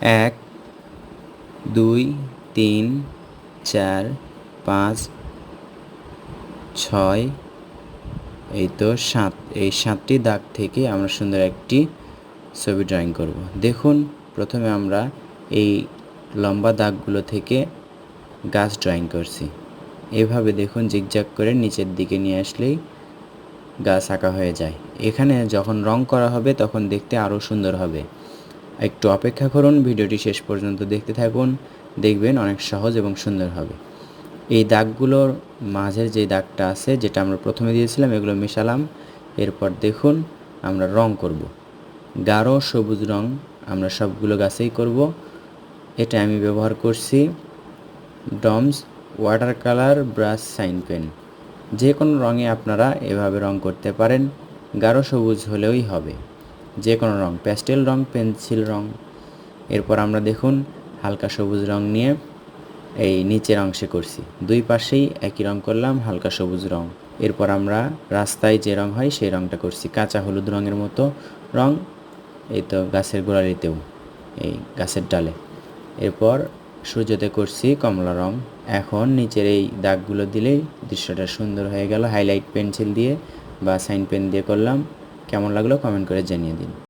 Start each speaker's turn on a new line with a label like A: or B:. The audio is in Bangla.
A: 1 2 3 4 5 6 এই তো 7। এই 7টি দাগ থেকে আমরা সুন্দর একটি ছবি ড্রয়িং করব। দেখুন প্রথমে আমরা এই লম্বা দাগগুলো থেকে গাছ ড্রয়িং করছি। এভাবে দেখুন জিগজ্যাগ করে নিচের দিকে নিয়ে আসলেই গাছ আঁকা হয়ে যায়। এখানে যখন রং করা হবে তখন দেখতে আরও সুন্দর হবে। একটু অপেক্ষা করুন, ভিডিওটি শেষ পর্যন্ত দেখতে থাকুন, দেখবেন অনেক সহজ এবং সুন্দর হবে। এই দাগগুলোর মাঝের যে দাগটা আছে যেটা আমরা প্রথমে দিয়েছিলাম এগুলো মেশালাম। এরপর দেখুন আমরা রং করব। গাঢ় সবুজ রং আমরা সবগুলো গাছেই করব। এটা আমি ব্যবহার করছি Doms water colour brush sign pen. যে কোনো রঙে আপনারা এভাবে রং করতে পারেন, গাঢ় সবুজ হলেই হবে। যে কোনো রং, প্যাস্টেল রং, পেন্সিল রং। এরপর আমরা দেখুন হালকা সবুজ রং নিয়ে এই নিচের অংশে করছি, দুই পাশেই একই রং করলাম হালকা সবুজ রং। এরপর আমরা রাস্তায় যে রং হয় সেই রংটা করছি, কাঁচা হলুদ রঙের মতো রং। এই তো গাছের গোড়ালিতেও, এই গাছের ডালে। এরপর সূর্যতে করছি কমলা রং। এখন নিচের এই দাগগুলো দিলেই দৃশ্যটা সুন্দর হয়ে গেল। হাইলাইট পেন্সিল দিয়ে বা সাইন পেন দিয়ে করলাম। কেমন লাগলো কমেন্ট করে জানিয়ে দিন।